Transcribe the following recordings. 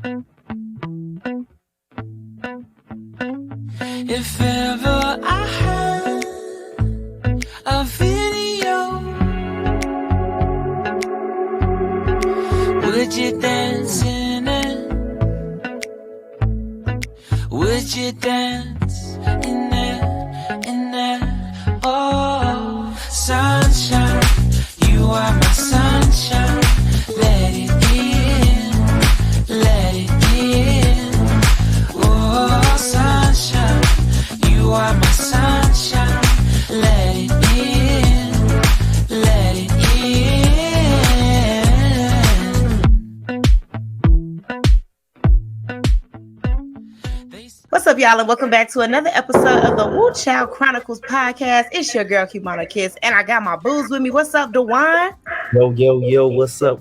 If ever I had a video, would you dance in it? Would you dance in it? In it? Oh, sunshine, you are my sunshine. Let it in, let it in. Oh, sunshine, you are my sunshine. Let it in, let it in. What's up, y'all, and welcome back to another episode of the Woo Child Chronicles podcast. It's your girl, Cubana Kiss, and I got my booze with me. What's up, DeJuan? Yo, what's up?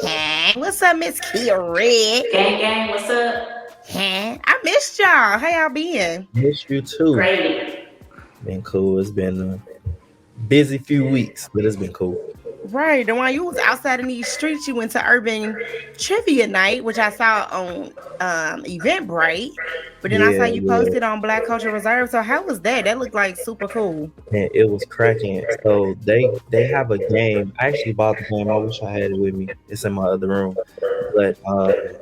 Hey, what's up, Miss Kia Red? Gang, what's up? Hey, I missed y'all. How y'all been? Missed you too. Great. Been cool. It's been a busy few weeks, but it's been cool. Right, DeJuan, you was outside in these streets. You went to Urban Trivia Night, which I saw on Eventbrite. But then I saw you posted on Black Culture Reserve. So how was that? That looked like super cool. And it was cracking. So they have a game. I actually bought the game. I wish I had it with me. It's in my other room. But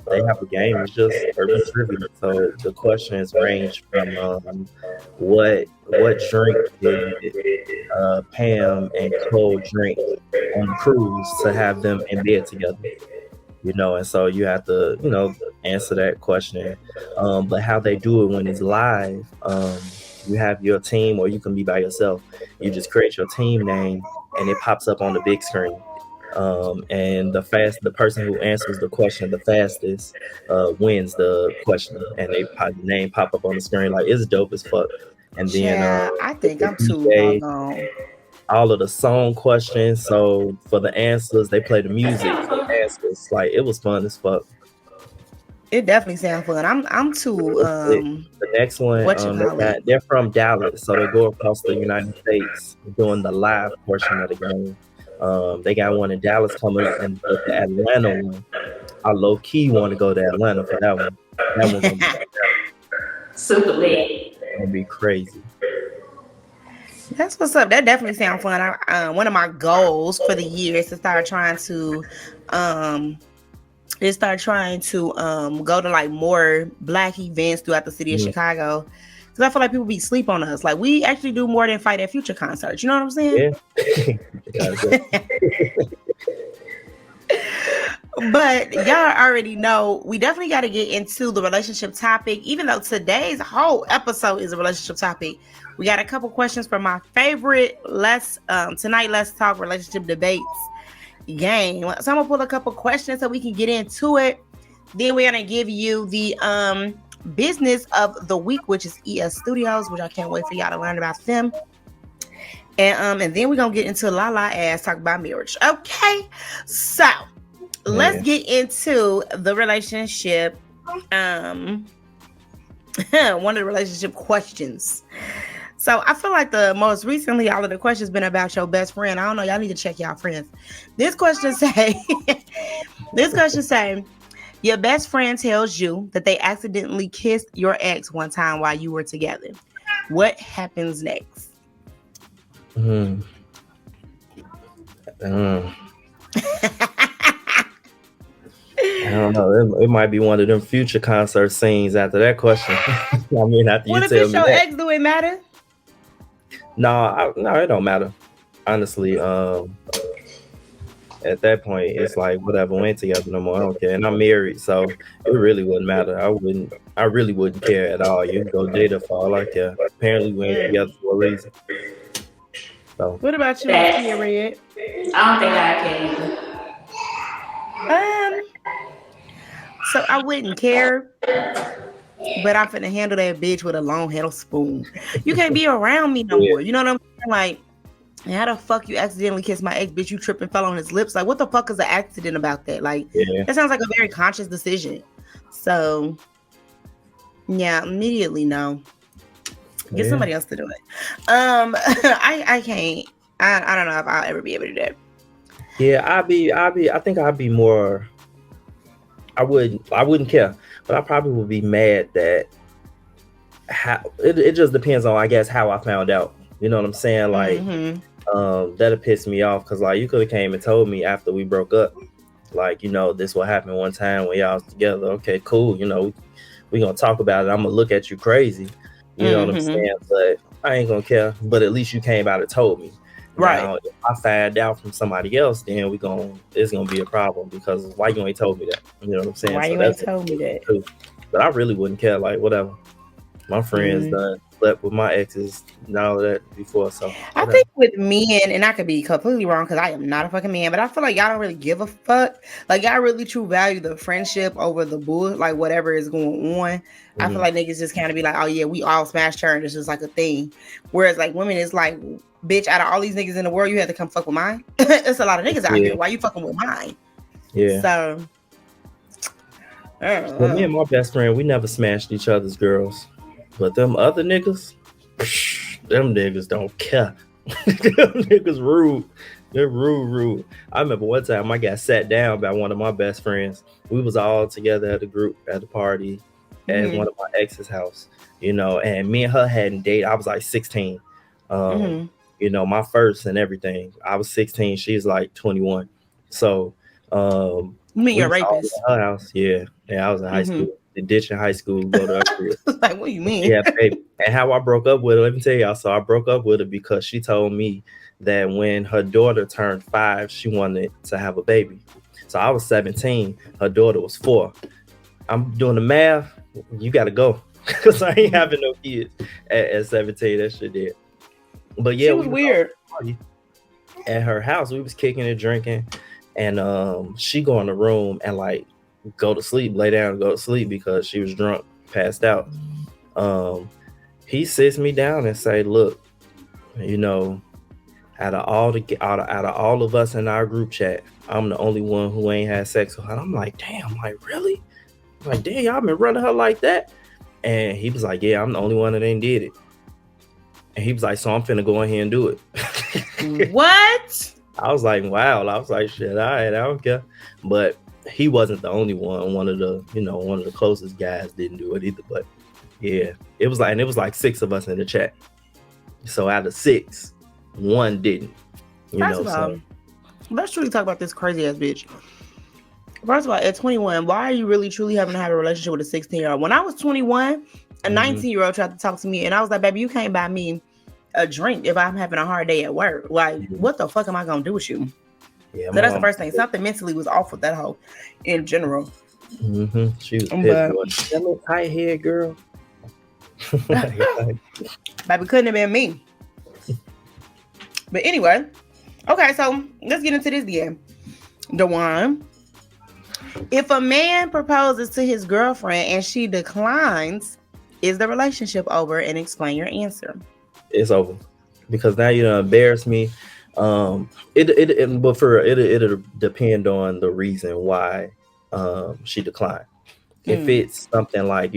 they have a game. It's just urban trivia. So the questions range from what drink did Pam and Cole drink on the cruise to have them in bed together? You know, and so you have to, answer that question. But how they do it when it's live, you have your team or you can be by yourself. You just create your team name and it pops up on the big screen. And the person who answers the question the fastest wins the question, and the name pop up on the screen. Like, it's dope as fuck. And then I think I'm too doggone. All of the song questions. So for the answers, they play the music for the answers. Like, it was fun as fuck. It definitely sounds fun. I'm too. The next one, they're from Dallas, so they go across the United States doing the live portion of the game. They got one in Dallas coming up, and the Atlanta one, I low key want to go to Atlanta for that one. That one's gonna be super lit. Gonna be crazy. That's what's up. That definitely sounds fun. One of my goals for the year is to start trying to go to like more Black events throughout the city of Chicago. Because I feel like people be sleep on us. Like, we actually do more than Fight at Future concerts. You know what I'm saying? Yeah. But y'all already know we definitely got to get into the relationship topic. Even though today's whole episode is a relationship topic, we got a couple questions from my favorite Let's Talk Relationship Debates game. So I'm gonna pull a couple questions so we can get into it. Then we're gonna give you the business of the week, which is ES Studios, which I can't wait for y'all to learn about them. And then we're gonna get into La Ass, talk about marriage. Okay, so let's get into the relationship. One of the relationship questions. So I feel like the most recently, all of the questions been about your best friend. I don't know. Y'all need to check y'all friends. This question say, your best friend tells you that they accidentally kissed your ex one time while you were together. What happens next? I don't know. It might be one of them Future concert scenes after that question. I mean, after what you if tell it's me your that. ex? Do it matter? No, it don't matter. Honestly, at that point, it's like, whatever, we ain't together no more. I don't care, and I'm married, so it really wouldn't matter. I really wouldn't care at all. You can go date her for all I care. Apparently, we ain't together for a reason. So, what about you, Tia Red? I don't think I can either. So I wouldn't care, but I'm finna handle that bitch with a long-handled spoon. You can't be around me no more. You know what I'm saying? Like, how the fuck you accidentally kissed my ex, bitch? You tripped and fell on his lips. Like, what the fuck is an accident about that? Like, that sounds like a very conscious decision. So, yeah, immediately no. Get somebody else to do it. I can't. I don't know if I'll ever be able to do that. Yeah, I think I'd be more I wouldn't care, but I probably would be mad that how it just depends on, I guess, how I found out. You know what I'm saying? Like, that'll piss me off because like you could have came and told me after we broke up, like, this what happened one time when y'all was together. Okay, cool. We gonna talk about it. I'm gonna look at you crazy. You know what I'm saying? But I ain't gonna care. But at least you came out and told me. Right. Now, if I find out from somebody else, then it's gonna be a problem because why you ain't told me that? You know what I'm saying? Why you ain't told me that? Too. But I really wouldn't care. Like, whatever. My friends done slept with my exes and all of that before. So I think with men, and I could be completely wrong because I am not a fucking man, but I feel like y'all don't really give a fuck. Like y'all really true value the friendship over the bull, like whatever is going on. I feel like niggas just kind of be like, oh yeah, we all smash her, and it's just like a thing. Whereas like women, it's like, bitch, out of all these niggas in the world, you had to come fuck with mine. It's a lot of niggas out here. Why you fucking with mine? Yeah. So, well, me and my best friend, we never smashed each other's girls. But them other niggas, them niggas don't care. Them niggas rude. They're rude. I remember one time I got sat down by one of my best friends. We was all together at the party at one of my ex's house, and me and her hadn't dated. I was like 16. My first and everything. I was 16. She's like 21. So, you mean you're a rapist? Her house, yeah. I was in high school. Ditching high school, go to her crib. Like, what do you mean? Yeah, baby. And how I broke up with her, let me tell y'all. So I broke up with her because she told me that when her daughter turned 5, she wanted to have a baby. So I was 17. Her daughter was 4. I'm doing the math. You got to go because I ain't having no kids at 17. That shit did. But yeah, she was weird. At her house, we was kicking and drinking, and she go in the room and like go to sleep, lay down and go to sleep because she was drunk, passed out. He sits me down and say, look, out of all of us in our group chat, I'm the only one who ain't had sex with her. I'm like, damn, like really? I'm like, damn, y'all been running her like that? And he was like, yeah, I'm the only one that ain't did it. And he was like, so I'm finna go in here and do it. What? I was like, wow. I was like, shit, all right, I don't care. But he wasn't the only one. One of the closest guys didn't do it either. But yeah, it was like 6 of us in the chat. So out of 6, 1 didn't. First of all, let's truly talk about this crazy ass bitch. First of all, at 21, why are you really truly having to have a relationship with a 16-year-old? When I was 21, a 19-year-old tried to talk to me, and I was like, baby, you can't buy me a drink if I'm having a hard day at work. Like, what the fuck am I gonna do with you? Yeah, so that's the first thing. Something mentally was off with that hoe in general. She was pissed. That little tight head girl. Baby, couldn't have been me. But anyway, okay, so let's get into this again. Dewan, if a man proposes to his girlfriend and she declines, is the relationship over? And explain your answer. It's over because now you embarrass me. It'll depend on the reason why she declined. If it's something like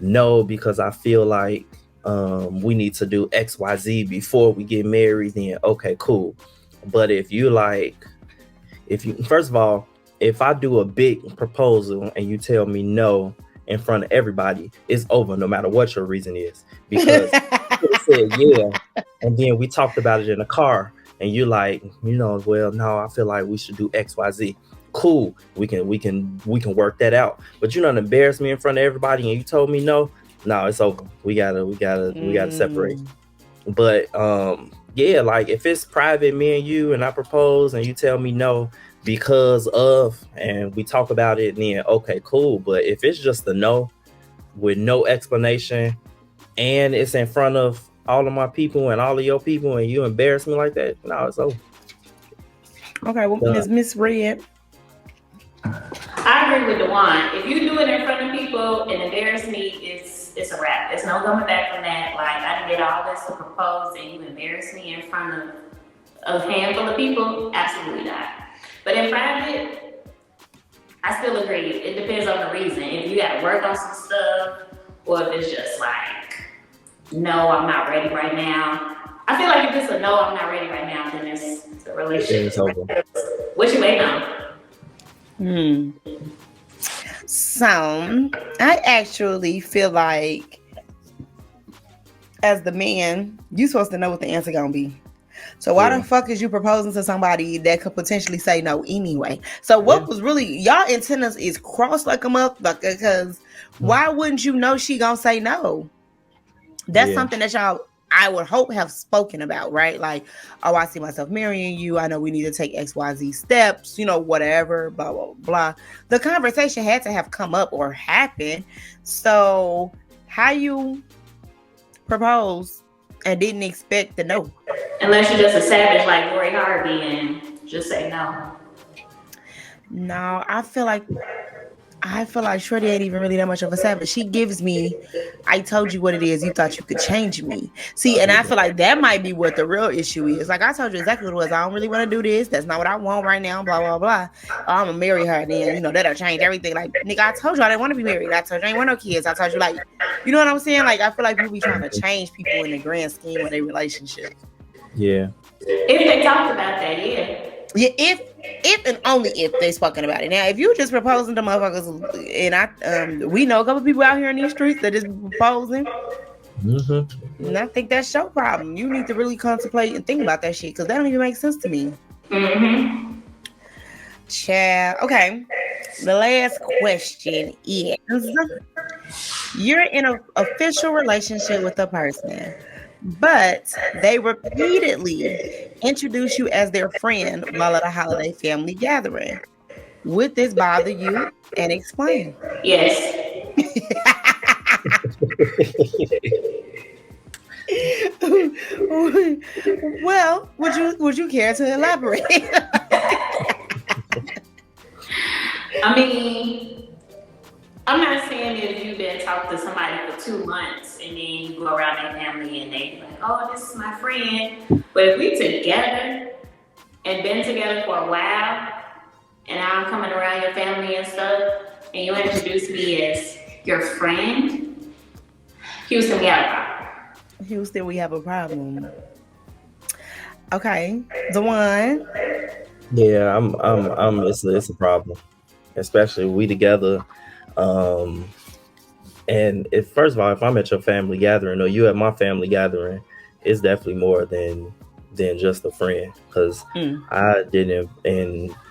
no, because I feel like we need to do XYZ before we get married, then okay, cool. But if you first of all, if I do a big proposal and you tell me no in front of everybody, it's over no matter what your reason is. Because you said yeah, and then we talked about it in the car, and you're like, well, no, I feel like we should do XYZ. Cool, we can work that out. But you don't embarrass me in front of everybody, and you told me no, it's over. We gotta separate. But yeah, like if it's private, me and you, and I propose, and you tell me no because of, and we talk about it, then okay, cool. But if it's just a no with no explanation, and it's in front of all of my people and all of your people, and you embarrass me like that, no, it's over. Okay, well, Miss Red. I agree with Dewan. If you do it in front of people and embarrass me, it's a wrap. There's no coming back from that. Like, I did all this to propose and you embarrass me in front of a handful of people, absolutely not. But in private, I still agree. It depends on the reason. If you gotta work on some stuff, or if it's just like, no, I'm not ready right now. I feel like if it's a no, I'm not ready right now, then it's a relationship. It's over. What you waiting on? So I actually feel like, as the man, you supposed to know what the answer gonna be. So why the fuck is you proposing to somebody that could potentially say no anyway? So what was really y'all antennas is crossed like a motherfucker? Because why wouldn't you know she gonna say no? That's something that y'all, I would hope, have spoken about, right? Like, oh, I see myself marrying you. I know we need to take XYZ steps, whatever, blah, blah, blah. The conversation had to have come up or happened. So how you propose and didn't expect the no? Unless you're just a savage like Lori Harvey and just say no. No, I feel like Shorty ain't even really that much of a savage. She gives me, I told you what it is. You thought you could change me. See, and I feel like that might be what the real issue is. Like, I told you exactly what it was. I don't really want to do this. That's not what I want right now, blah, blah, blah. I'm going to marry her. Then, that'll change everything. Like, nigga, I told you I didn't want to be married. I told you I didn't want no kids. I told you, like, you know what I'm saying? Like, I feel like people be trying to change people in the grand scheme of their relationship. Yeah. If they talked about that, yeah. Yeah, if and only if they spoken about it. Now, if you just proposing to motherfuckers, and we know a couple people out here in these streets that is proposing, and I think that's your problem. You need to really contemplate and think about that shit, because that don't even make sense to me. Child. Okay, the last question is: you're in an official relationship with a person, but they repeatedly introduce you as their friend while at a holiday family gathering. Would this bother you? And explain. Yes. Well, would you care to elaborate? I mean, I'm not saying if you've been talking to somebody for 2 months and then you go around their family and they be like, oh, this is my friend. But if we together and been together for a while and I'm coming around your family and stuff and you introduce me as your friend, Houston, we have a problem. Houston, we have a problem. Okay, Dewan. Yeah, I'm. It's a problem, especially we together. And if first of all, if I'm at your family gathering or you at my family gathering, it's definitely more than just a friend, because I didn't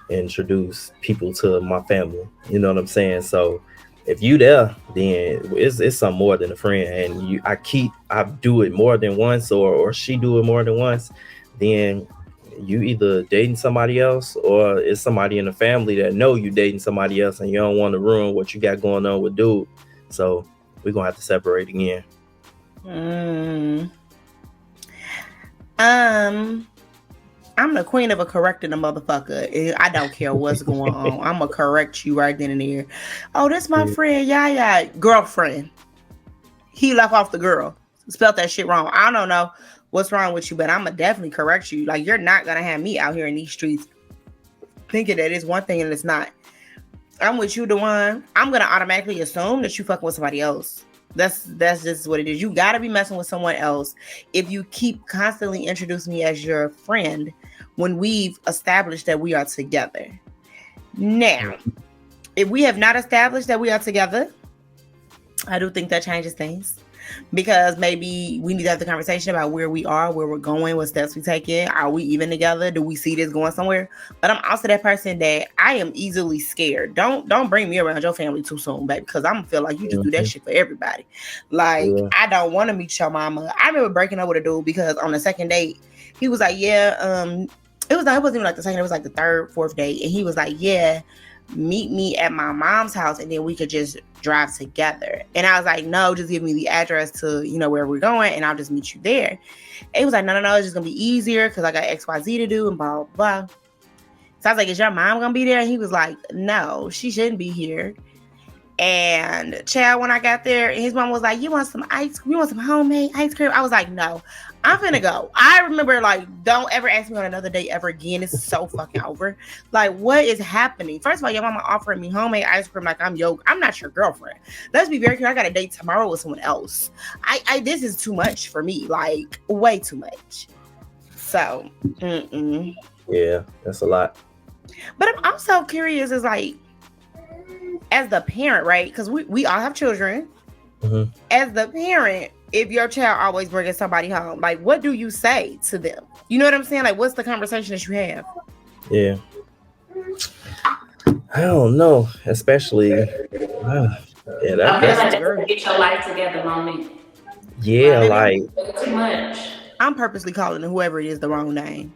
introduce people to my family. You know what I'm saying? So if you there, then it's something more than a friend. And I do it more than once, or she do it more than once, then you either dating somebody else or it's somebody in the family that know you dating somebody else and you don't want to ruin what you got going on with dude. So we're gonna have to separate again. I'm the queen of a correcting a motherfucker. I don't care what's going on. I'm gonna correct you right then and there. Oh, this my friend, yeah, girlfriend. He left off the girl. Spelled that shit wrong. I don't know what's wrong with you, but I'm gonna definitely correct you. Like, you're not gonna have me out here in these streets thinking that it's one thing and it's not. I'm with you, Dewan. I'm gonna automatically assume that you fucking with somebody else. That's just what it is. You gotta be messing with someone else if you keep constantly introducing me as your friend when we've established that we are together. Now, if we have not established that we are together, I do think that changes things. Because maybe we need to have the conversation about where we are, where we're going, what steps we take in. Are we even together? Do we see this going somewhere? But I'm also that person that I am easily scared. Don't bring me around your family too soon, baby, because I'm gonna feel like you just do that shit for everybody. Like, I don't want to meet your mama. I remember breaking up with a dude because on the second date, he was like, it wasn't even like the second, it was like the third, fourth date. And he was like, yeah, meet me at my mom's house and then we could just drive together. And I was like, no, just give me the address to, where we're going and I'll just meet you there. And he was like, no, it's just gonna be easier because I got XYZ to do and blah, blah, blah. So I was like, is your mom gonna be there? And he was like, no, she shouldn't be here. And child, when I got there, his mom was like, you want some ice cream? You want some homemade ice cream? I was like, no, I'm finna go. I remember, like, don't ever ask me on another date ever again. It's so fucking over. Like, what is happening? First of all, your mama offering me homemade ice cream like I'm not your girlfriend. Let's be very clear. I got a date tomorrow with someone else. This is too much for me. Like, way too much. So, yeah, that's a lot. But I'm also curious, is like, as the parent, right? Because we all have children. Mhm. As the parent, if your child always bringing somebody home, like, what do you say to them? You know what I'm saying? Like, what's the conversation that you have? Yeah. I don't know, especially. Yeah, I feel that's like that's a get your life together moment. yeah, Like, like too much. I'm purposely calling whoever it is the wrong name.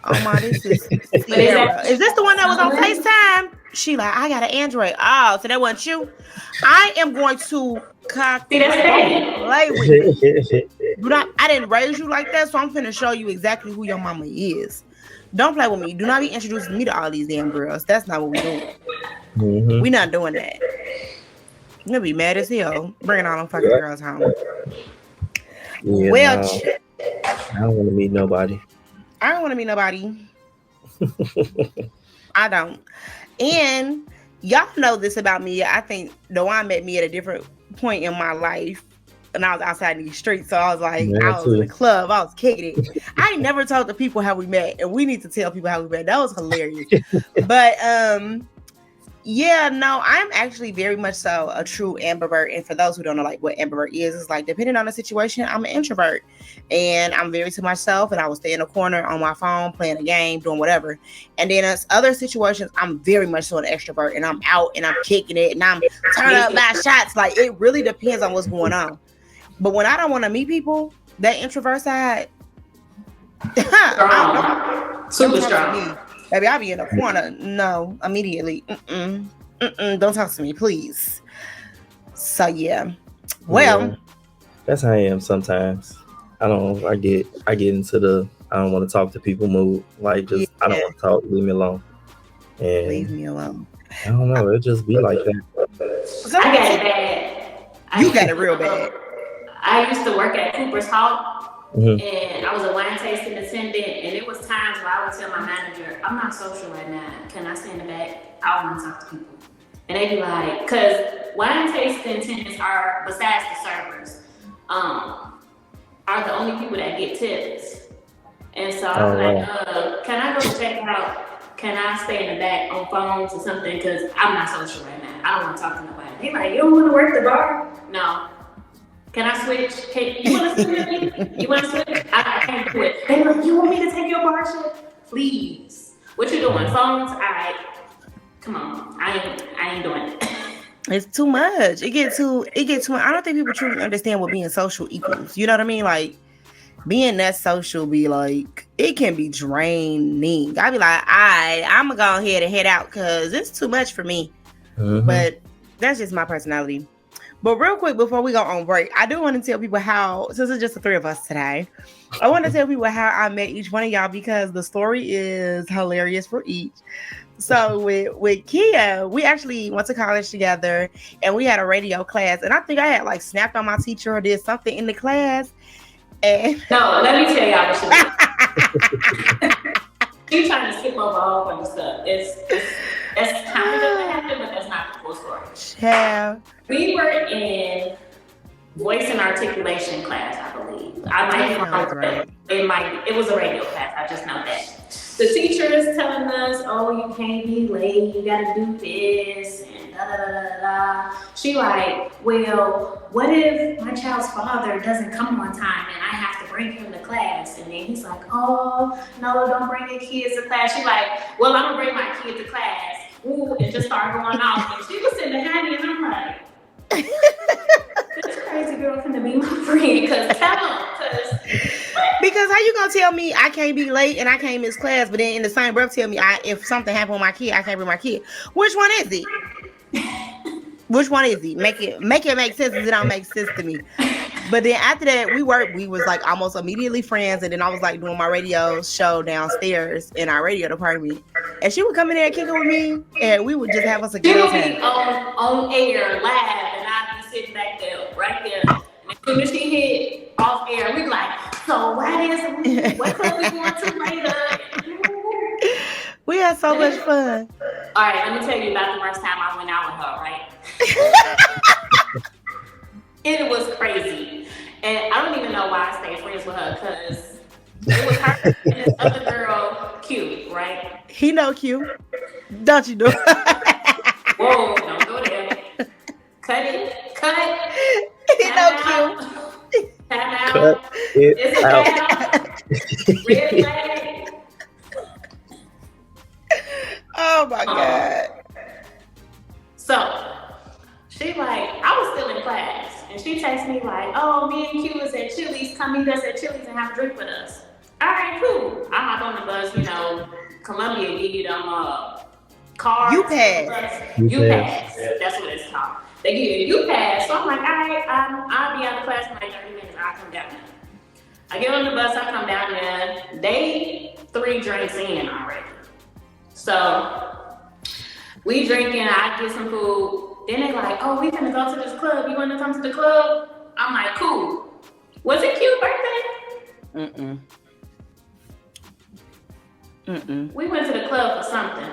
Oh my, this is But Sierra. Is this the one that was on FaceTime? She like, I got an Android. Oh, so that wasn't you? I am going to cock. See, that's bad. Play with me. I didn't raise you like that, so I'm finna show you exactly who your mama is. Don't play with me. Do not be introducing me to all these damn girls. That's not what we doing. Mhm. We not doing that. You're gonna be mad as hell bringing all them fucking girls home. Yeah, Well, no, I don't want to meet nobody. I don't want to meet nobody. I don't. And y'all know this about me. I think Dewan met me at a different point in my life. And I was outside in these streets. So I was like, Yeah, I was in the too. club. I was kicking it. I ain't never told the people how we met. And we need to tell people how we met. That was hilarious. But yeah, no, I'm actually very much so a true ambivert. And for those who don't know like what ambivert is, it's like depending on the situation, I'm an introvert. And I'm very to myself, and I will stay in a corner on my phone, playing a game, doing whatever. And then in other situations, I'm very much so an extrovert, and I'm out and I'm kicking it and I'm turning up my shots. Like it really depends on what's going on. But when I don't want to meet people, that introvert side, Super strong. Baby, I'll be in a corner. No, immediately. Don't talk to me, please. So yeah. Well, Yeah, that's how I am sometimes. I don't. I get into the I don't want to talk to people mood. Like just I don't want to talk. Leave me alone. leave And me alone. I don't know. It just be like that. I got it bad. You got it real bad. I used to work at Cooper's Hall. Mhm. And I was a wine tasting attendant, and it was times where I would tell my manager, I'm not social right now. Can I stay in the back? I want to talk to people. And they'd be like, because wine tasting attendants are, besides the servers, are the only people that get tips. And so I was like, can I go check out? Can I stay in the back on phones or something? Because I'm not social right now. I don't want to talk to nobody. They like, you don't want to work the bar? No. Can I switch? You want to switch with me? You want to switch? I can't do it. They like, you want me to take your bar shift? Please. What you doing? Phones? All right. Come on. I ain't doing it. It's too much. It gets too much. I don't think people truly understand what being social equals. You know what I mean? Like being that social be like, it can be draining. I be like, I'm gonna go ahead and head out because it's too much for me. Mhm. But that's just my personality. But real quick, before we go on break, I do want to tell people how, since it's just the three of us today, I want to tell people how I met each one of y'all because the story is hilarious for each. So with Kia, we actually went to college together and we had a radio class. And I think I had like snapped on my teacher or did something in the class. And No, let me tell y'all what she's trying to skip over all bunch of stuff. That's kind of doesn't happen, but that's not the full story. Child. We were in voice and articulation class, I believe. I might be wrong, Right. it was a radio class, I just know that. The teacher is telling us, oh, you can't be late, you gotta do this, and da da da da da. She like, well, what if my child's father doesn't come on time and I have to bring him to class? And then he's like, oh, no, don't bring your kids to class. She like, well, I'm gonna bring my kid to class. Ooh, and just start going off. And she was sitting behind me and I'm like, this crazy girl finna be my friend, because Because how you gonna tell me I can't be late and I can't miss class, but then in the same breath tell me if something happened with my kid, I can't bring my kid? Which one is it? Which one is it? Make it make sense because it don't make sense to me. But then after that, we was like almost immediately friends, and then I was like doing my radio show downstairs in our radio department, and she would come in there and kick it with me, and we would just have us a she good would be time. on air live, and I'd be sitting back there, right there. And as soon as she hit off air, we'd be like, so what club we going to later? We had so much fun. All right, let me tell you about the first time I went out with her, right? It was crazy. And I don't even know why I stayed friends with her, because it was her and this other girl, Q, right? He know Q. Don't you know? Whoa, don't go there. Cut it. Cut. You know, Q. Time out. Cut it It's a out. foul. Red flag. Oh my God. So she like, I was still in class, and she texted me like, "Oh, me and Q is at Chili's. Come meet us at Chili's and have a drink with us." All right, cool. I hop on the bus. You know, Columbia give you them cards. You pass. You pass. That's what it's called. They give you pass. So I'm like, all right, I'll be out of class in like 30 minutes. I'll come down there. I get on the bus. I come down there. They 3 drinks in already. So we drinking. I get some food. Then they like, oh, we finna go to this club. You want to come to the club? I'm like, cool. Was it Q's birthday? We went to the club for something.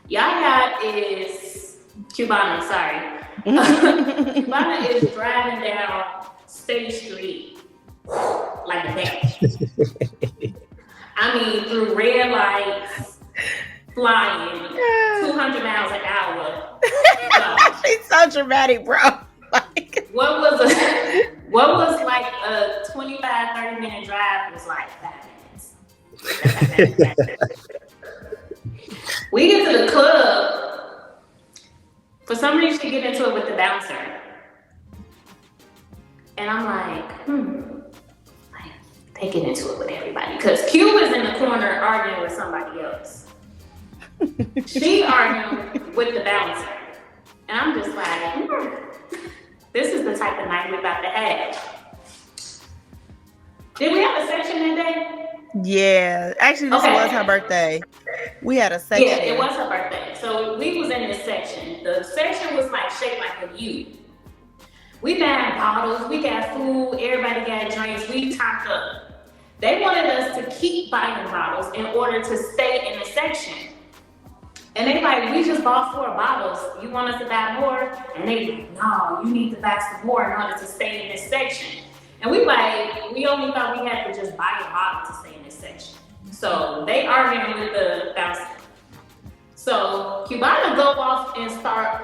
Yaya is Cubana, sorry. Cubana is driving down State Street like a bitch. I mean, through red lights, flying 200 miles an hour. She's so dramatic, bro. Like, what was like a 25-30 minute drive was like 5 minutes. We get to the club. For some reason, she get into it with the bouncer. And I'm like, they get into it with everybody. Because Q was in the corner arguing with somebody else. She arguing with the bouncer. And I'm just like, this is the type of night we're about to have. Did we have a section that day? yeah. Actually, this was her birthday. We had a section. Yeah, it was her birthday. So we was in this section. The section was like shaped like a U. We got bottles, we got food, everybody got drinks, we topped up. They wanted us to keep buying bottles in order to stay in the section. And they like, we just bought 4 bottles. You want us to buy more? And they like, no, you need to buy some more in order to stay in this section. And we like, we only thought we had to just buy a bottle to stay in this section. So they arguing with the bouncer. So Cubana go off and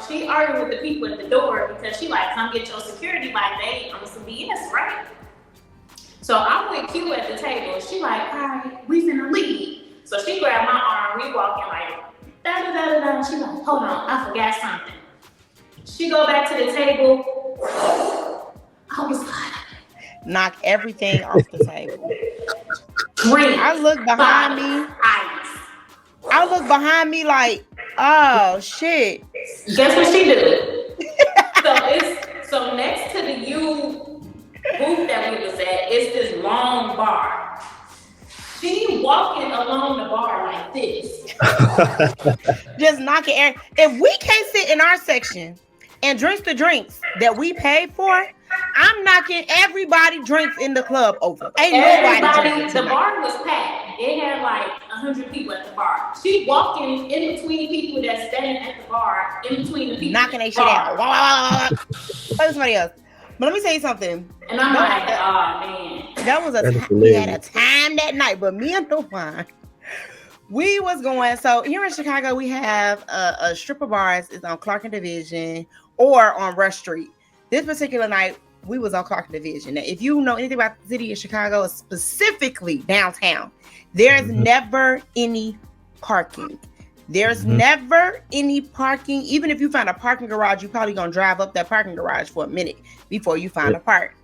she arguing with the people at the door because she like, come get your security, like they on some BS, right? So I'm with Q at the table. She like, all right, we finna leave. So she grabbed my arm, we walking like, da-da-da-da-da. She like, hold on, I forgot something. She go back to the table. I was like, knock everything off the table. Drink. I look behind me. Ice. I look behind me like, oh shit. Guess what she did? so next to the U booth that we was at, it's this long bar. She walking along the bar like this. Just knocking air. If we can't sit in our section and drink the drinks that we paid for, I'm knocking everybody drinks in the club over. Ain't nobody drinking the bar was packed. It had like 100 people at the bar. She walking in between people that's standing at the bar, in between the people. Knocking their shit out. Play with somebody else. But let me tell you something. And I'm like, oh man. That was we had a time that night, but me and the wine. We was going, so here in Chicago, we have a strip of bars. It's on Clark and Division or on Rush Street. This particular night, we was on Clark and Division. Now, if you know anything about the city of Chicago, specifically downtown, there's never any parking. There's never any parking. Even if you find a parking garage, you're probably going to drive up that parking garage for a minute before you find a park.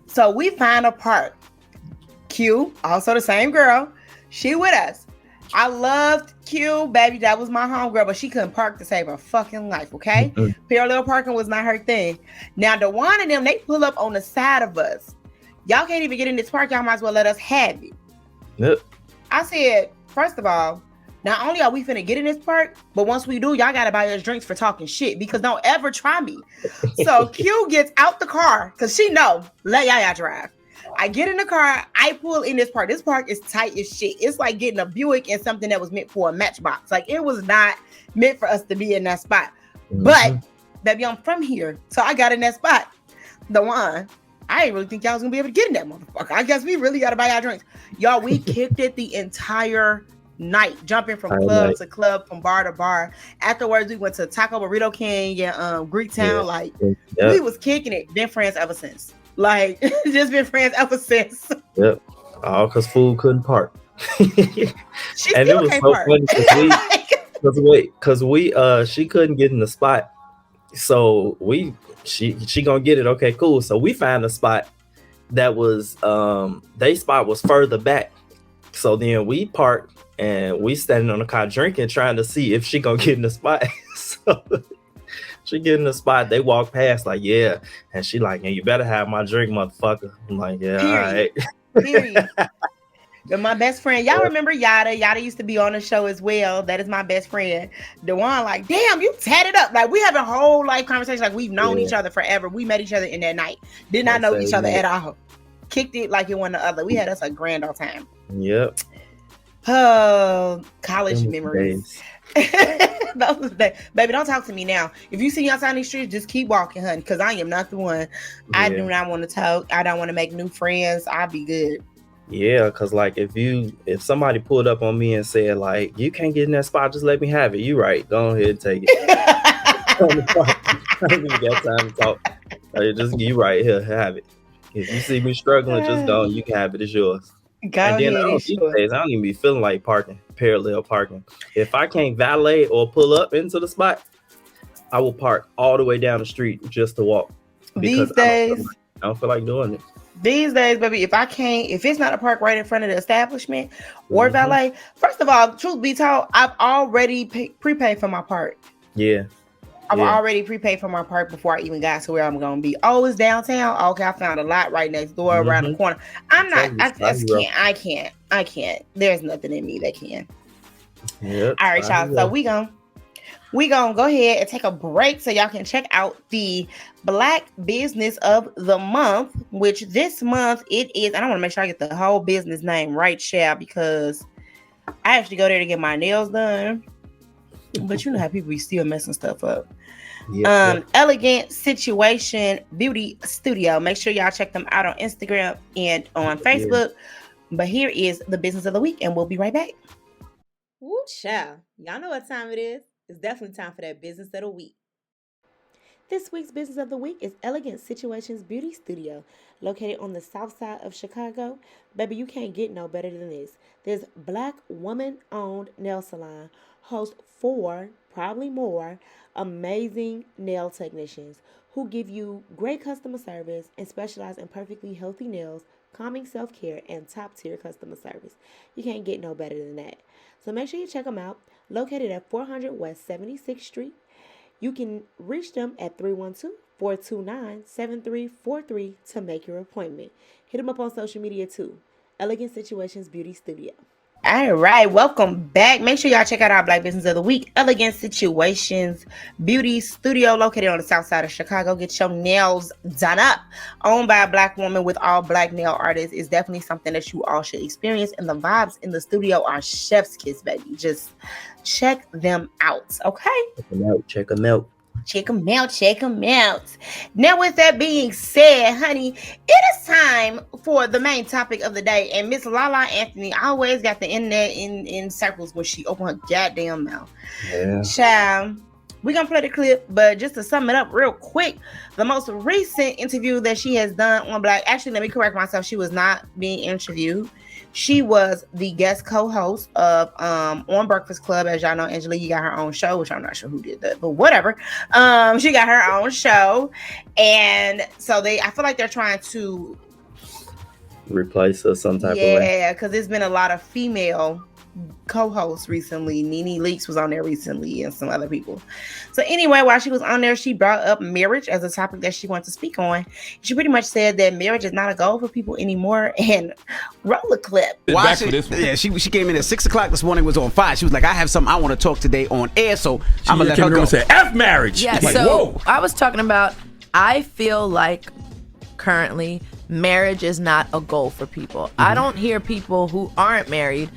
So we find a park. Q, also the same girl, she with us. I loved Q, baby. That was my homegirl, but she couldn't park to save her fucking life, okay? Parallel parking was not her thing. Now, the one and them, they pull up on the side of us. Y'all can't even get in this park. Y'all might as well let us have it. Yep. I said, first of all, not only are we finna get in this park, but once we do, y'all gotta buy us drinks for talking shit because don't ever try me. So Q gets out the car because she know, let y'all drive. I get in the car, I pull in this park. This park is tight as shit. It's like getting a Buick in something that was meant for a Matchbox. Like it was not meant for us to be in that spot. But baby, I'm from here, so I got in that spot. The one, I didn't really think y'all was gonna be able to get in that motherfucker. I guess we really gotta buy our drinks. Y'all, we kicked it the entire night, jumping from Entire club night. to club, from bar to bar. Afterwards, we went to Taco Burrito King and Greek Town. Yeah. Like Yep. we was kicking it. Been friends ever since. Like just been friends ever since. Yep. All because food couldn't park. She And it still was can't so park. funny because she couldn't get in the spot. So she gonna get it. Okay, cool. So we found a spot that was they spot was further back. So then we parked and we standing on the car drinking, trying to see if she gonna get in the spot. So she get in the spot, they walk past like, yeah. And she like, yeah, you better have my drink, motherfucker. I'm like, yeah, all right. Period. And my best friend, y'all remember Yada? Yada used to be on the show as well. That is my best friend. Dewan, like, damn, you tatted up. Like, we have a whole life conversation. Like, we've known each other forever. We met each other in that night. Did not know each other at all. Kicked it like it one the other. We had us a grand old time. Yep. Oh, college Them memories. days. Those days. Baby, don't talk to me now. If you see me outside these streets, just keep walking, honey, because I am not the one. I Yeah. do not want to talk. I don't want to make new friends. I'll be good. Yeah, because like if somebody pulled up on me and said like, you can't get in that spot, just let me have it. You right. Go ahead and take it. I ain't even got time to talk. Like, just you right here, have it. If you see me struggling, just go. You can have it. It's yours. Go And then ahead. these days, I don't even be feeling like parking, parallel parking. If I can't valet or pull up into the spot, I will park all the way down the street just to walk. These Because days, I don't feel like doing it. These days, baby, if it's not a park right in front of the establishment or Mhm. valet, first of all, truth be told, I've already prepaid for my park. Yeah. I've Yeah. already prepaid for my park before I even got to where I'm going to be. Oh, it's downtown? Okay, I found a lot right next door around the Mhm. corner. I'm not, I Exactly. just can't. I can't. There's nothing in me that can. Yep. All right, y'all. So we gonna go ahead and take a break so y'all can check out the Black Business of the Month, which this month it is. I don't want to make sure I get the whole business name right, Shab, because I actually go there to get my nails done. But you know how people be still messing stuff up. Yep. Elegant Situation Beauty Studio. Make sure y'all check them out on Instagram and on Facebook. But here is the business of the week, and we'll be right back. Woo, child. Y'all know what time it is. It's definitely time for that business of the week. This week's business of the week is Elegant Situations Beauty Studio, located on the south side of Chicago. Baby, you can't get no better than this. This Black woman-owned nail salon hosts 4, probably more, amazing nail technicians who give you great customer service and specialize in perfectly healthy nails, calming self-care, and top-tier customer service. You can't get no better than that. So make sure you check them out. Located at 400 West 76th Street. You can reach them at 312-429-7343 to make your appointment. Hit them up on social media too. Elegant Situations Beauty Studio. All right, welcome back. Make sure y'all check out our Black Business of the Week, Elegant Situations Beauty Studio, located on the south side of Chicago. Get your nails done up. Owned by a Black woman with all Black nail artists is definitely something that you all should experience. And the vibes in the studio are chef's kiss, baby. Just check them out, okay? Check them out. Check them out. Now, with that being said, honey, it is time for the main topic of the day. And Miss Lala Anthony always got the internet in circles when she opened her goddamn mouth. Yeah. Child, we're going to play the clip, but just to sum it up real quick, the most recent interview that she has done on Black, actually, let me correct myself. She was not being interviewed. She was the guest co-host of On Breakfast Club. As y'all know, Angelique got her own show, which I'm not sure who did that, but whatever. She got her own show, and so I feel like they're trying to Replace her some type of way. yeah, because there's been a lot of female co-hosts recently. Nene Leakes was on there recently, and some other people. So anyway, while she was on there, she brought up marriage as a topic that she wanted to speak on. She pretty much said that marriage is not a goal for people anymore. And roll a clip. Watch it. Yeah, she came in at 6:00 this morning, was on 5. She was like, I have something I want to talk today on air, so I'm gonna let her go. Say F marriage. Yeah, Like, so whoa. I was talking about, I feel like currently marriage is not a goal for people. I don't hear people who aren't married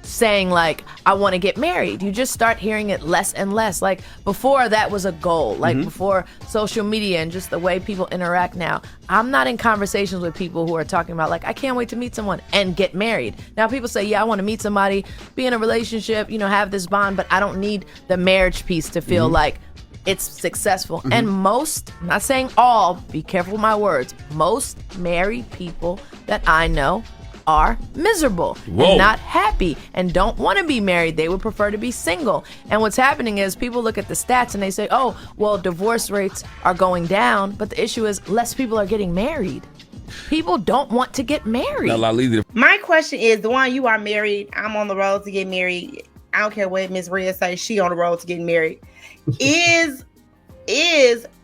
saying like, I want to get married. You just start hearing it less and less. Like before that was a goal, like before social media and just the way people interact now. I'm not in conversations with people who are talking about like, I can't wait to meet someone and get married. Now people say, yeah, I want to meet somebody, be in a relationship, you know, have this bond, but I don't need the marriage piece to feel like it's successful. And most, I'm not saying all, be careful with my words, most married people that I know are miserable and not happy and don't want to be married. They would prefer to be single. And what's happening is people look at the stats and they say, oh, well, divorce rates are going down. But the issue is less people are getting married. People don't want to get married. My question is, the one, you are married, I'm on the road to get married. I don't care what Miss Rhea says, she on the road to getting married. Is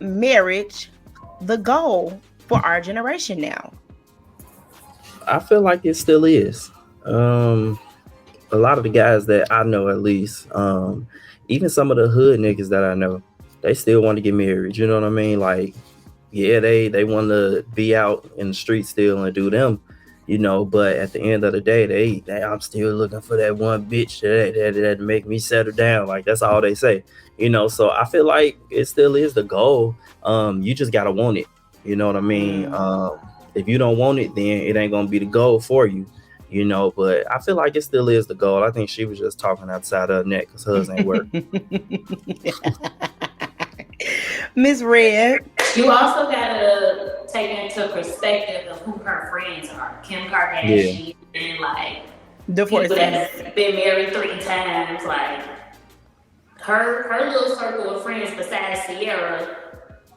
marriage the goal for our generation now? I feel like it still is. A lot of the guys that I know, at least, even some of the hood niggas that I know, they still want to get married. You know what I mean? Like, yeah, they want to be out in the street still and do them, you know. But at the end of the day, they I'm still looking for that one bitch that make me settle down. Like, that's all they say, you know. So I feel like it still is the goal. You just gotta want it. You know what I mean? If you don't want it, then it ain't gonna be the goal for you, you know. But I feel like it still is the goal. I think she was just talking outside her neck because hers ain't work. Miss Red, You also gotta take into perspective of who her friends are. Kim Kardashian and like divorce people that's been married 3 times. Like her little circle of friends besides Sierra,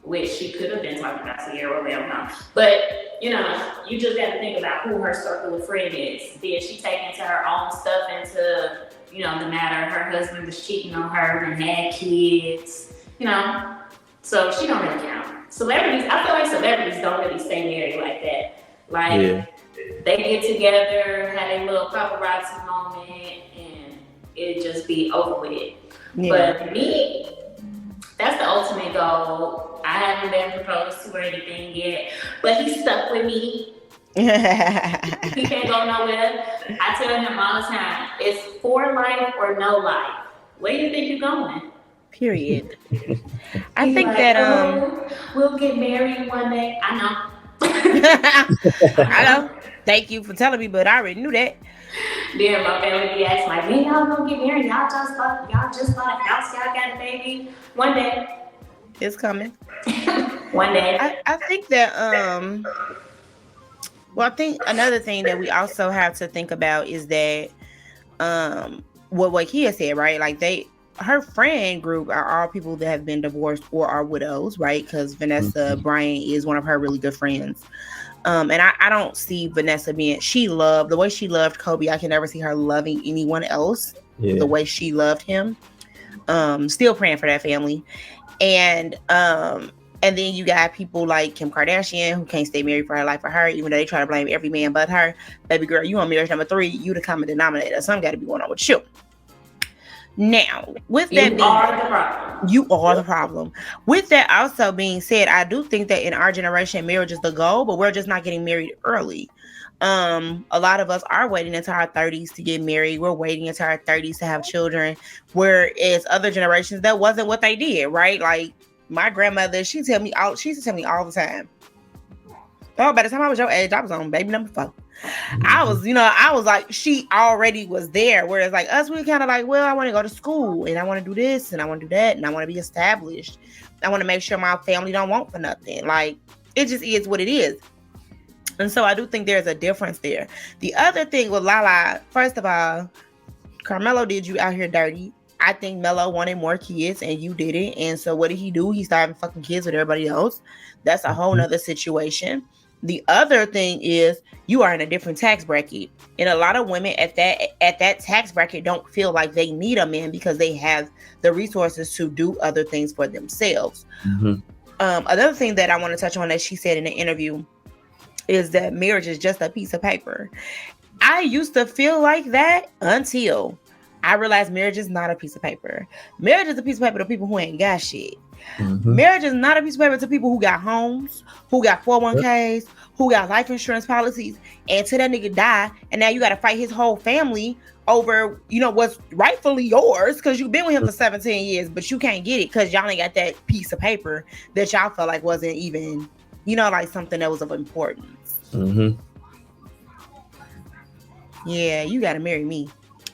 which she could have been talking about Sierra, we don't know. But, you know, you just got to think about who her circle of friends is. Did she take into her own stuff into, you know, the matter her husband was cheating on her and had kids, you know? So she don't really count. Celebrities, I feel like celebrities don't really stay married like that. Like, they get together, have a little paparazzi moment, and it just be over with. But me, that's the ultimate goal. I haven't been proposed to or anything yet, but he's stuck with me. He can't go nowhere. I tell him all the time, it's for life or no life. Where do you think you're going? Period. I think like, that we'll get married one day. I know. I know. Thank you for telling me, but I already knew that. Then my family be asking like, when y'all gonna get married? Y'all just bought a house, y'all got a baby. One day. It's coming. One day. I think that well, I think another thing that we also have to think about is that what Kia said, right? Like her friend group are all people that have been divorced or are widows, right? Because Vanessa Bryant is one of her really good friends. And I don't see Vanessa being, the way she loved Kobe, I can never see her loving anyone else the way she loved him. Still praying for that family. And then you got people like Kim Kardashian who can't stay married for her life for her, even though they try to blame every man but her. Baby girl, you on marriage number 3, you the common denominator. Something got to be going on with you. Now, with that you are the problem. With that also being said, I do think that in our generation, marriage is the goal, but we're just not getting married early. A lot of us are waiting into our 30s to get married. We're waiting into our 30s to have children, whereas other generations, that wasn't what they did, right? Like my grandmother, she used to tell me all the time, oh, by the time I was your age, I was on baby number 4. I was like, she already was there. Whereas like us, we kind of like, well, I want to go to school and I want to do this and I want to do that and I want to be established. I want to make sure my family don't want for nothing. Like it just is what it is. And so I do think there's a difference there. The other thing with Lala, first of all, Carmelo did you out here dirty. I think Melo wanted more kids and you didn't. And so what did he do? He started having fucking kids with everybody else. That's a whole nother situation. The other thing is you are in a different tax bracket. And a lot of women at that tax bracket don't feel like they need a man because they have the resources to do other things for themselves. Another thing that I want to touch on that she said in the interview is that marriage is just a piece of paper. I used to feel like that until I realized marriage is not a piece of paper. Marriage is a piece of paper to people who ain't got shit. Marriage is not a piece of paper to people who got homes, who got 401ks, who got life insurance policies, and till that nigga die, and now you got to fight his whole family over, what's rightfully yours, because you've been with him for 17 years, but you can't get it because y'all ain't got that piece of paper that y'all felt like wasn't even, like something that was of importance. Mm-hmm. Yeah, you got to marry me.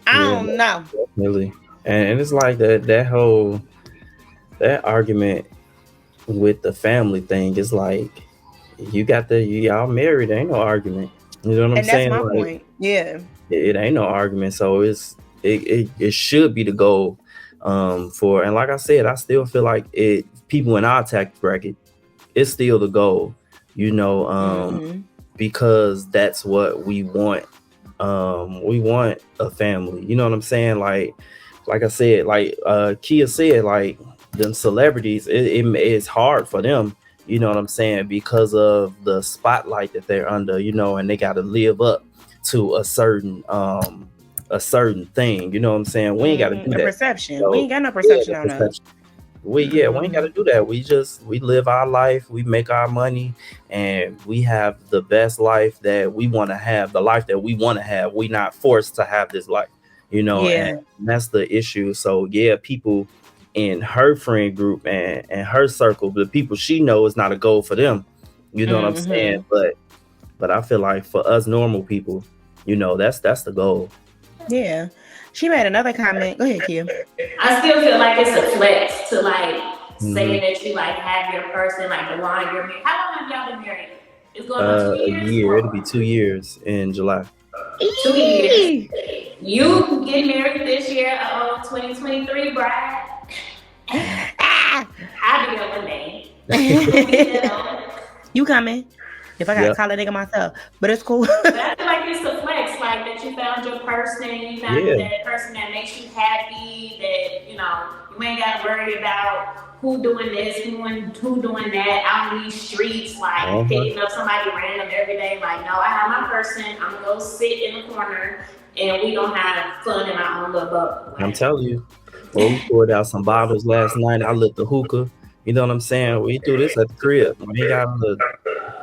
I don't know. Definitely. And it's like that argument with the family thing is like, y'all married, ain't no argument. You know what I'm saying? That's my like, point. Yeah. It ain't no argument. So it should be the goal. And like I said, I still feel like people in our tax bracket, it's still the goal, because that's what we want. We want a family. You know what I'm saying? Like I said, like Kia said, like them celebrities, it's hard for them. You know what I'm saying? Because of the spotlight that they're under, and they got to live up to a certain thing. You know what I'm saying? We ain't got to do that. Perception. So, we ain't got no perception on us. We ain't got to do that. We live our life, we make our money, and we have the best life that we want to have, the life that we want to have. We not forced to have this life, and that's the issue. So people in her friend group and her circle, the people she knows, is not a goal for them. You know what I'm saying? But I feel like for us normal people, that's the goal. Yeah. She made another comment. Go ahead, Kim. I still feel like it's a flex to say that you have your person, like the one you're married. How long have y'all been married? It's going on 2 years? A year. It'll be 2 years in July. 2 years. You get married this year, 2023, Brad. I'll be there one day. You coming? If I gotta call a nigga myself, but it's cool. But I feel like it's a flex, like that you found your person, you found that person that makes you happy, that you ain't gotta worry about who doing this, who doing that out in these streets, like picking up somebody random every day. Like, no, I have my person. I'm gonna go sit in the corner and we gonna have fun in our own little bubble. I'm telling you. Well, we poured out some bottles last night. I lit the hookah. You know what I'm saying? We do this at the crib. We ain't got to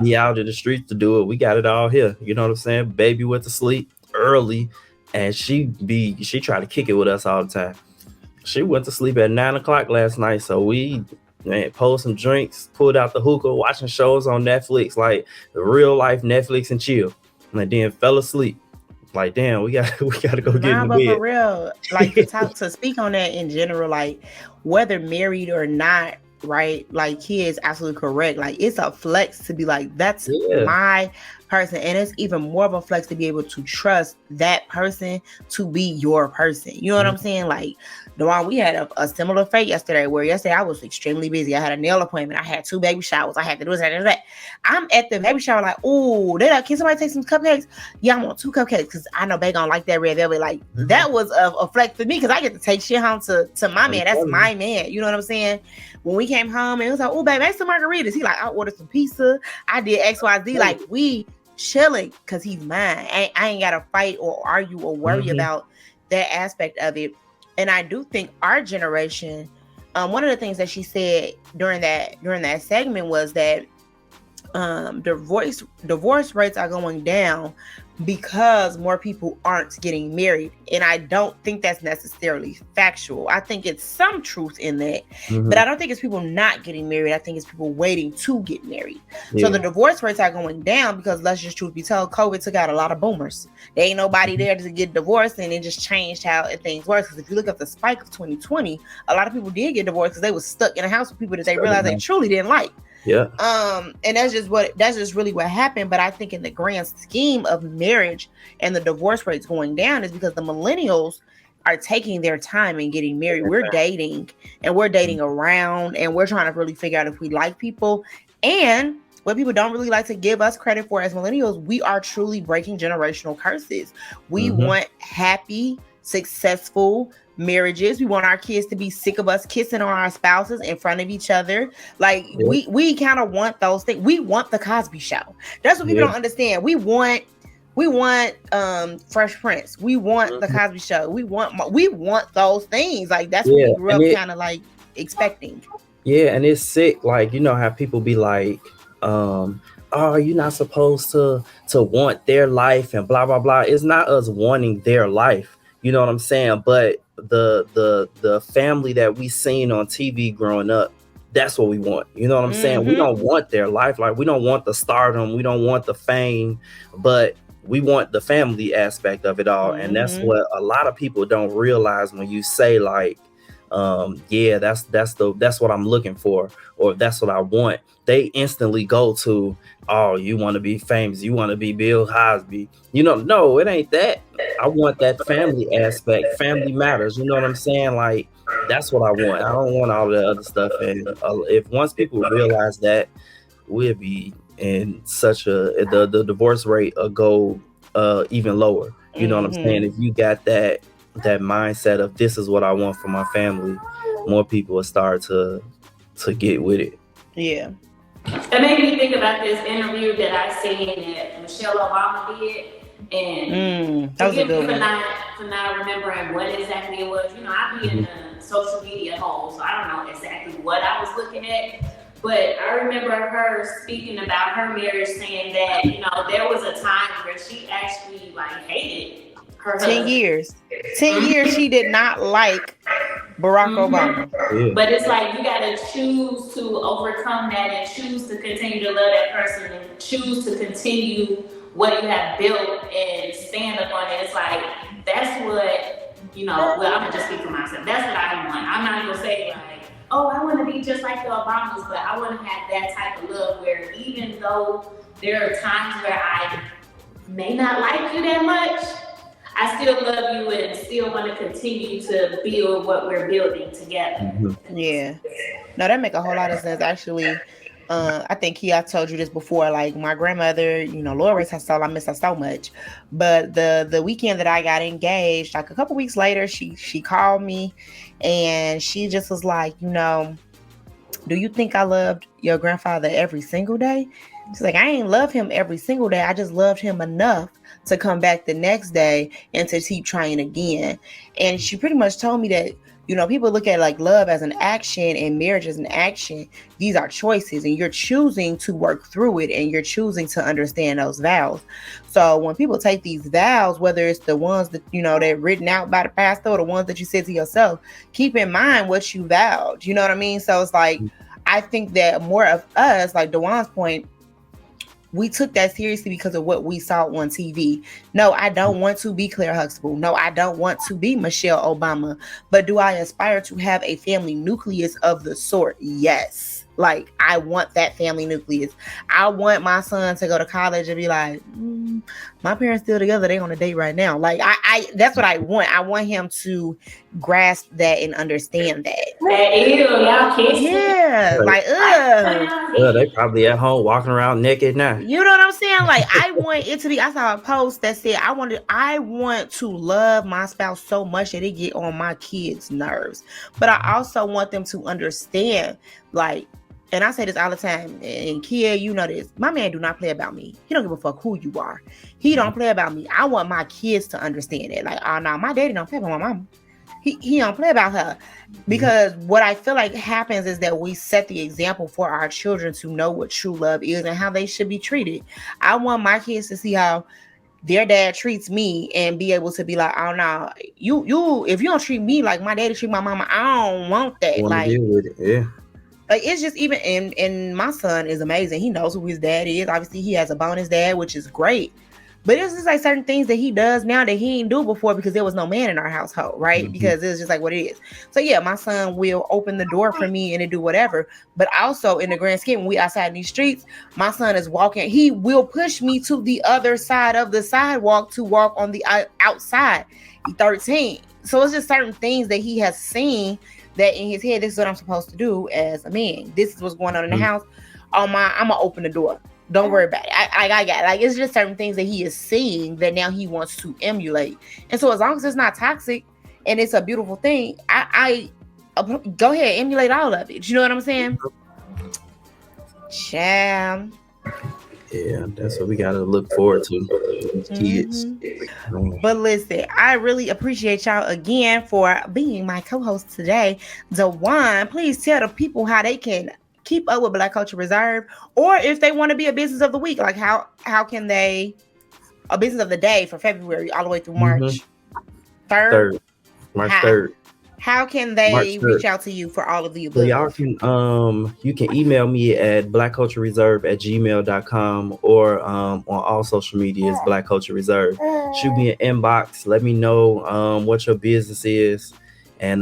be out in the streets to do it. We got it all here. You know what I'm saying? Baby went to sleep early, and she tried to kick it with us all the time. She went to sleep at 9 o'clock last night. So we pulled some drinks, pulled out the hookah, watching shows on Netflix, like the real life Netflix and chill, and then fell asleep. Like, damn, we got to go get in the bed. For real, like to speak on that in general, like whether married or not, right? Like he is absolutely correct. Like it's a flex to be like, that's my person, and it's even more of a flex to be able to trust that person to be your person. You know what I'm saying? Like Dewan, we had a similar fate yesterday, where yesterday I was extremely busy. I had a nail appointment. I had 2 baby showers. I had to do this, that. I'm at the baby shower like, oh, they like, can somebody take some cupcakes? Yeah, I want 2 cupcakes because I know they gonna like that red velvet. Like that was a flex for me because I get to take shit home to my man. That's my man. You know what I'm saying? When we came home and it was like, oh, baby, make some margaritas. He like, I ordered some pizza. I did XYZ. Like we chilling because he's mine. I ain't gotta fight or argue or worry about that aspect of it. And I do think our generation, one of the things that she said during that segment was that divorce rates are going down because more people aren't getting married. And I don't think that's necessarily factual. I think it's some truth in that, but I don't think it's people not getting married. I think it's people waiting to get married. So the divorce rates are going down because, let's just truth be told, COVID took out a lot of boomers. There ain't nobody there to get divorced, and it just changed how things work. Because if you look at the spike of 2020, a lot of people did get divorced because they was stuck in a house with people that they realized they truly didn't like. Yeah. And that's just really what happened. But I think in the grand scheme of marriage and the divorce rates going down is because the millennials are taking their time and getting married. We're dating around, and we're trying to really figure out if we like people. And what people don't really like to give us credit for as millennials, we are truly breaking generational curses. We want happy, successful marriages. We want our kids to be sick of us kissing on our spouses in front of each other. Like we kind of want those things. We want the Cosby Show. That's what people don't understand. We want Fresh Prince. We want the Cosby Show. We want those things. Like that's what we grew up kind of like expecting. Yeah, and it's sick. Like, you know how people be like, oh, you're not supposed to want their life and blah blah blah. It's not us wanting their life. You know what I'm saying? But the family that we seen on TV growing up, that's what we want. You know what I'm saying? We don't want their life. Like, we don't want the stardom. We don't want the fame, but we want the family aspect of it all. And that's what a lot of people don't realize when you say, like, yeah, that's what I'm looking for, or that's what I want. They instantly go to, oh, you want to be famous, you want to be Bill Cosby. You know, no, it ain't that. I want that family aspect. Family matters. You know what I'm saying? Like, that's what I want. I don't want all the other stuff. And if once people realize that, we'll be in such the divorce rate will go even lower. You know what I'm saying? If you got that mindset of, this is what I want for my family, more people will start to get with it. Yeah. It made me think about this interview that I seen that Michelle Obama did, and that was a good for one. not remembering what exactly it was. You know, I be in the social media hole, so I don't know exactly what I was looking at. But I remember her speaking about her marriage, saying that, you know, there was a time where she actually, like, hated her husband. 10 years. 10 years she did not like Barack Obama. Yeah. But it's like, you gotta choose to overcome that and choose to continue to love that person and choose to continue what you have built and stand up on it. It's like, that's what, you know, well, I'm gonna just speak for myself. That's what I want. I'm not gonna say, like, oh, I want to be just like the Obamas, but I want to have that type of love where, even though there are times where I may not like you that much, I still love you and still want to continue to build what we're building together. Yeah. No, that make a whole lot of sense, actually. I think I told you this before. Like, my grandmother, you know, Lord rest her soul, I miss her so much. But the weekend that I got engaged, like a couple weeks later, she called me and she just was like, you know, do you think I loved your grandfather every single day? She's like, I ain't love him every single day. I just loved him enough to come back the next day and to keep trying again. And she pretty much told me that, you know, people look at like love as an action and marriage as an action. These are choices, and you're choosing to work through it, and you're choosing to understand those vows. So when people take these vows, whether it's the ones that, you know, they're written out by the pastor or the ones that you said to yourself, keep in mind what you vowed. You know what I mean? So it's like, I think that more of us, like Dewan's point, we took that seriously because of what we saw on TV. No, I don't want to be Claire Huxtable. No, I don't want to be Michelle Obama. But do I aspire to have a family nucleus of the sort? Yes. Like, I want that family nucleus. I want my son to go to college and be like, my parents still together. They on a date right now. Like, I that's what I want. I want him to grasp that and understand that. Y'all kissing. Yeah, like, Yeah, they probably at home walking around naked now. You know what I'm saying? Like, I want it to be. I saw a post that said, I want to love my spouse so much that it get on my kids' nerves, but I also want them to understand, like. And I say this all the time, and Kia, you know this. My man do not play about me. He don't give a fuck who you are. He don't play about me. I want my kids to understand it. Like, oh no, my daddy don't play about my mama. He don't play about her. Because what I feel like happens is that we set the example for our children to know what true love is and how they should be treated. I want my kids to see how their dad treats me and be able to be like, oh no, you if you don't treat me like my daddy treat my mama, I don't want that. Like, deal with it. Yeah. Like, it's just even, and my son is amazing. He knows who his dad is. Obviously, he has a bonus dad, which is great. But it's just like certain things that he does now that he didn't do before because there was no man in our household, right? Because it's just like what it is. So yeah, my son will open the door for me and to do whatever. But also in the grand scheme, when we outside in these streets, my son is walking. He will push me to the other side of the sidewalk to walk on the outside. He's 13. So it's just certain things that he has seen that in his head, this is what I'm supposed to do as a man. This is what's going on in the house. I'm gonna open the door. Don't worry about it. I got like, it's just certain things that he is seeing that now he wants to emulate. And so as long as it's not toxic and it's a beautiful thing, I go ahead, emulate all of it. You know what I'm saying? Cham. Yeah, that's what we gotta look forward to. Kids. But listen, I really appreciate y'all again for being my co-host today. Dewan, please tell the people how they can keep up with Black Culture Reserve, or if they want to be a business of the week, like how can they, a business of the day for February all the way through March. 3rd. March How- 3rd. How can March they 3rd. reach out to you for all of the So above? y'all can you can email me at blackculturereserve@gmail.com or on all social media is Black Culture Reserve. Shoot me an inbox. Let me know what your business is. And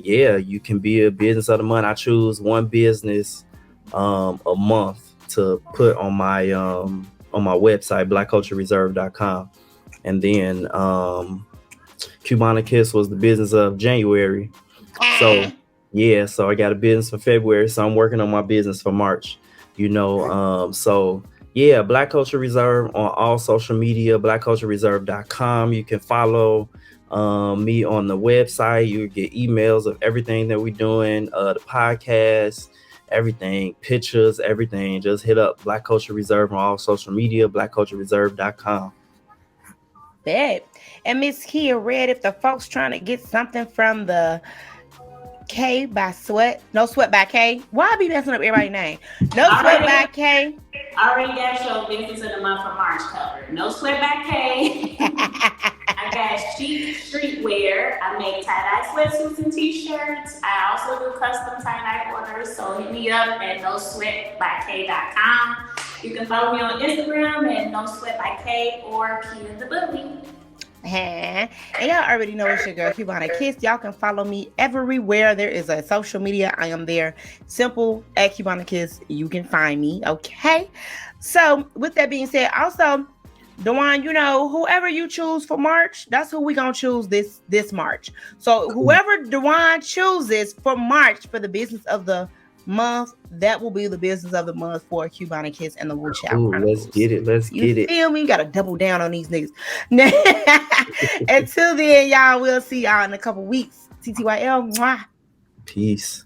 yeah, you can be a business of the month. I choose one business a month to put on my website, blackculturereserve.com. And then Cubana Kiss was the business of January. So yeah, so I got a business for February, so I'm working on my business for March. So yeah, Black Culture Reserve on all social media, blackculturereserve.com. You can follow me on the website. You get emails of everything that we're doing, the podcast, everything, pictures, everything. Just hit up Black Culture Reserve on all social media, blackculturereserve.com. Bet. And Miss Kia read if the folks trying to get something from the K by Sweat. No Sweat by K. Why I be messing up everybody's name? No Sweat by K. I already got your business of the month for March covered. No Sweat by K. I got chic streetwear. I make tie-dye sweatsuits and t-shirts. I also do custom tie-dye orders, so hit me up at nosweatbyk.com. You can follow me on Instagram at nosweatbyk or Kia the Bully. And y'all already know it's your girl Cubana Kiss. Y'all can follow me everywhere there is a social media. I am there. Simple at Cubana Kiss. You can find me. Okay. So with that being said, also, Dewan, whoever you choose for March, that's who we gonna choose this March. So whoever Dewan chooses for March for the business of the month, that will be the business of the month for Cubana Kiss and the Wu Chow Chronicles. Let's get it. You feel me? You gotta double down on these niggas. Until then, y'all, we'll see y'all in a couple weeks. TTYL. Mwah. Peace.